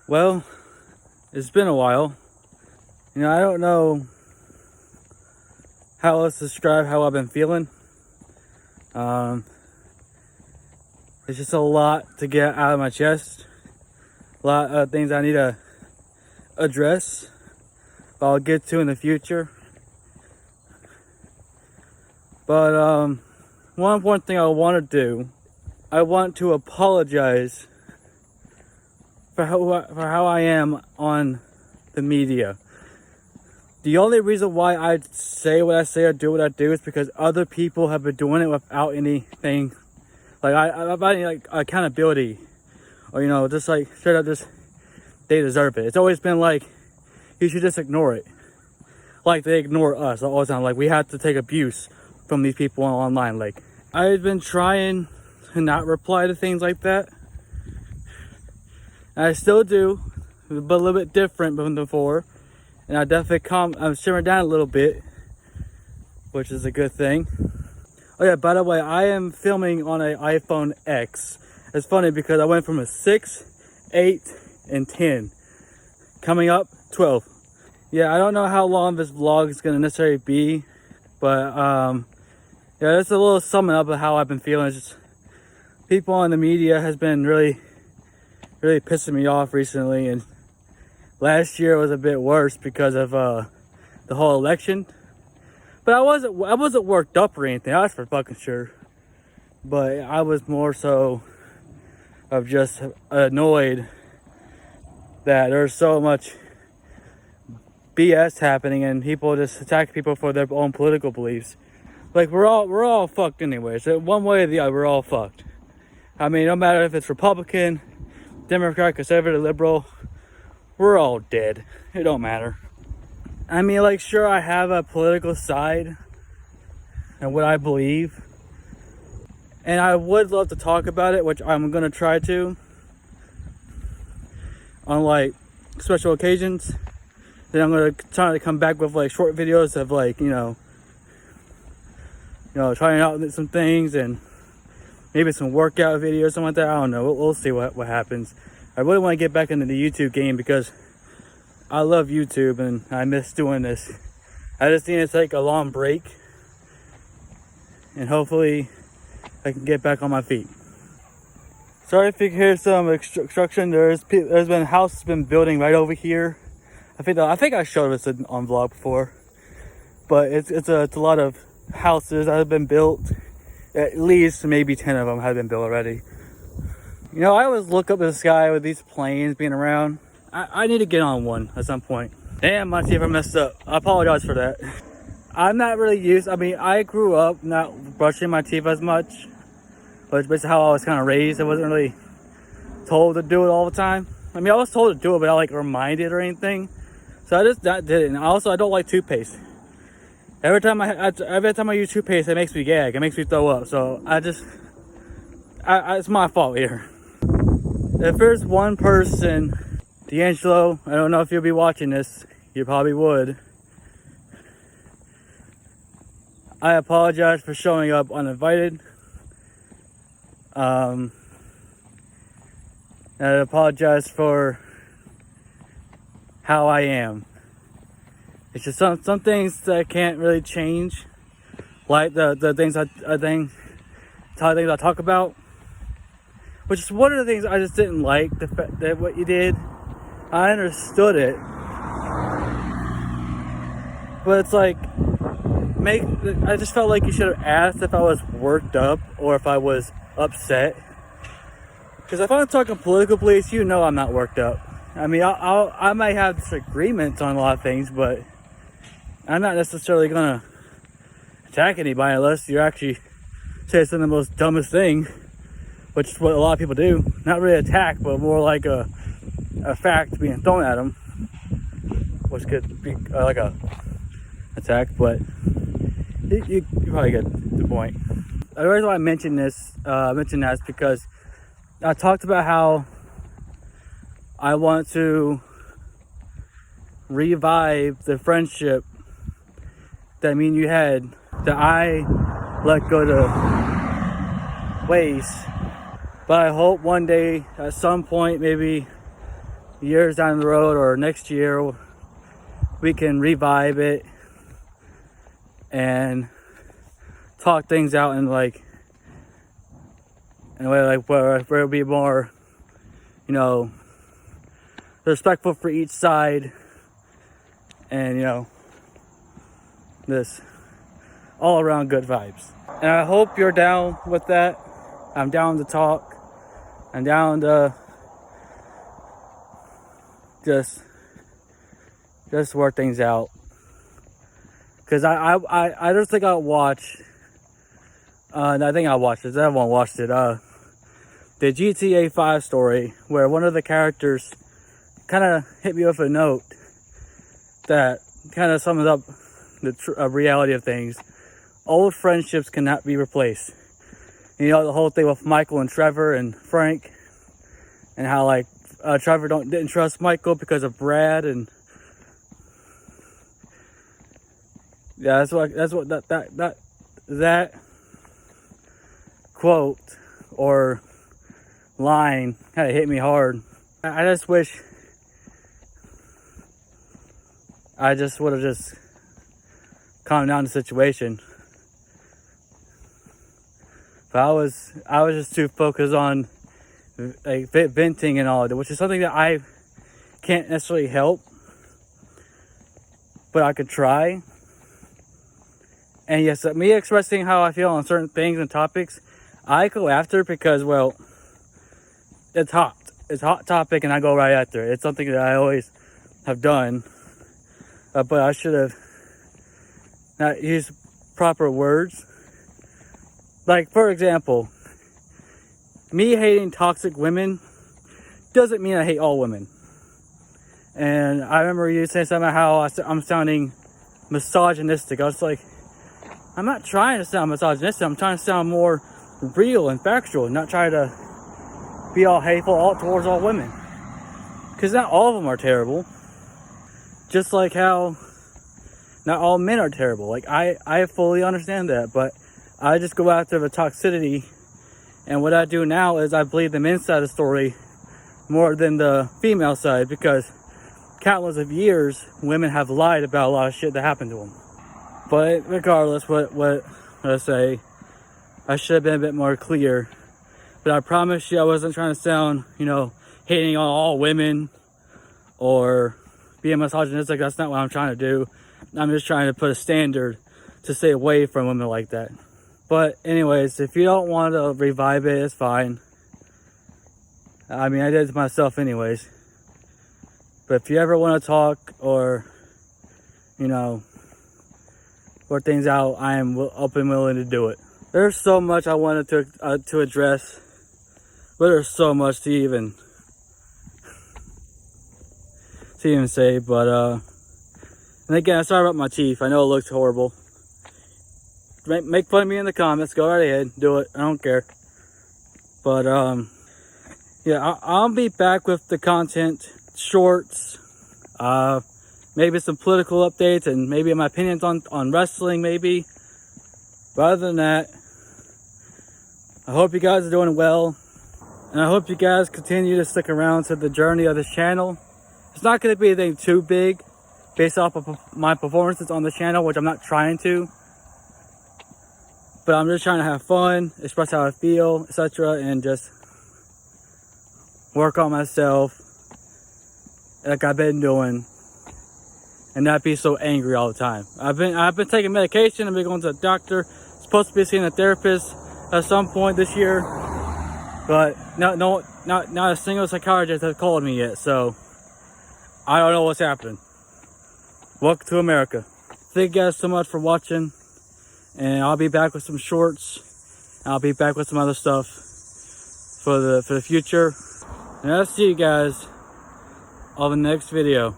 Well, it's been a while. I don't know how else to describe how I've been feeling. Um, it's just a lot to get out of my chest. A lot of things I need to address, but I'll get to in the future. But one important thing I want to do, I want to apologize for how I am on the media. The only reason why I say what I say or do what I do is because other people have been doing it without anything, like without any like accountability, or just like straight up just they deserve it. It's always been like you should just ignore it, like they ignore us all the time. Like we have to take abuse from these people online. Like I've been trying to not reply to things like that. I still do, but a little bit different than before. And I definitely I'm simmering down a little bit, which is a good thing. Oh yeah, by the way, I am filming on an iPhone X. It's funny because I went from a 6, 8, and 10. Coming up, 12. Yeah, I don't know how long this vlog is going to necessarily be, but yeah, that's a little summing up of how I've been feeling. It's just people on the media has been really pissing me off recently, and last year was a bit worse because of the whole election. But I wasn't worked up or anything, that's for fucking sure. But I was more so of just annoyed that there's so much BS happening and people just attack people for their own political beliefs. Like we're all fucked anyway. So one way or the other, we're all fucked. I mean, no matter if it's Republican, Democrat, conservative, liberal, we're all dead. It don't matter. I mean, like, sure, I have a political side and what I believe, and I would love to talk about it, which I'm gonna try to on like special occasions. Then I'm gonna try to come back with like short videos of like trying out some things and maybe some workout videos, something like that. I don't know. We'll see what happens. I really want to get back into the YouTube game because I love YouTube and I miss doing this. I just need to take a long break and hopefully I can get back on my feet. Sorry if you hear some construction. There's been a house that's been building right over here. I think I showed this on vlog before, but it's a lot of houses that have been built. At least maybe 10 of them have been built already. I always look up at the sky with these planes being around. I need to get on one at some point. Damn, my teeth are messed up. I apologize for that. I'm not really used. I mean, I grew up not brushing my teeth as much, but it's basically how I was kind of raised. I wasn't really told to do it all the time. I mean, I was told to do it, but I like reminded or anything. So I just did it. And also, I don't like toothpaste. Every time I use toothpaste, it makes me gag. It makes me throw up. So it's my fault here. If there's one person, D'Angelo, I don't know if you'll be watching this. You probably would. I apologize for showing up uninvited. And I apologize for how I am. It's just some things that I can't really change, like the things I talk about, which is one of the things I just didn't like. The fact that what you did, I understood it, but it's like I just felt like you should have asked if I was worked up or if I was upset. Because if I'm talking political beliefs, I'm not worked up. I mean, I might have disagreements on a lot of things, but I'm not necessarily gonna attack anybody unless you actually say something the most dumbest thing, which is what a lot of people do. Not really attack, but more like a fact being thrown at them, which could be like a attack. But you probably get the point. The reason why I mention that is because I talked about how I want to revive the friendship that me and you had, that I let go to waste. But I hope one day, at some point, maybe, years down the road or next year, we can revive it and talk things out in like in a way like where it'll be more, you know, respectful for each side, and you know, this all around good vibes. And I hope you're down with that. I'm down to talk. I'm down to just work things out. Cause I just think I'll watch. I think I watched it. Everyone watched it. The GTA 5 story, where one of the characters kind of hit me with a note that kind of sums up the reality of things. Old friendships cannot be replaced. You know, the whole thing with Michael and Trevor and Frank, and how like Trevor didn't trust Michael because of Brad, and yeah, that's what that quote or line kind of hit me hard. I just wish I just would have just calmed down the situation. But I was just too focused on like venting and all that, which is something that I can't necessarily help, but I could try. And yes, me expressing how I feel on certain things and topics, I go after because, well, it's hot. It's a hot topic, and I go right after it. It's something that I always have done, but I should have not used proper words. Like, for example, me hating toxic women doesn't mean I hate all women. And I remember you saying something about how I'm sounding misogynistic. I was like, I'm not trying to sound misogynistic. I'm trying to sound more real and factual, not try to be all hateful all towards all women. Because not all of them are terrible. Just like how not all men are terrible. Like, I fully understand that, but I just go after the toxicity, and what I do now is I believe the men's side of the story more than the female side, because countless of years women have lied about a lot of shit that happened to them. But regardless, what I say, I should have been a bit more clear. But I promise you, I wasn't trying to sound, you know, hating on all women or being misogynistic. That's not what I'm trying to do. I'm just trying to put a standard to stay away from women like that. But anyways, if you don't want to revive it, it's fine. I mean, I did it to myself anyways. But if you ever want to talk or, you know, work things out, I am open and willing to do it. There's so much I wanted to address, but there's so much to even say. But and again, sorry about my teeth. I know it looks horrible. Make fun of me in the comments. Go right ahead, do it. I don't care. But yeah, I'll be back with the content, shorts, maybe some political updates, and maybe my opinions on wrestling, maybe. But other than that, I hope you guys are doing well, and I hope you guys continue to stick around to the journey of this channel. It's not going to be anything too big based off of my performances on the channel, which I'm not trying to. But I'm just trying to have fun, express how I feel, etc., and just work on myself like I've been doing, and not be so angry all the time. I've been taking medication. I've been going to the doctor. Supposed to be seeing a therapist at some point this year, but not a single psychiatrist has called me yet. So I don't know what's happening. Welcome to America. Thank you guys so much for watching. And I'll be back with some shorts. I'll be back with some other stuff for the future. And I'll see you guys on the next video.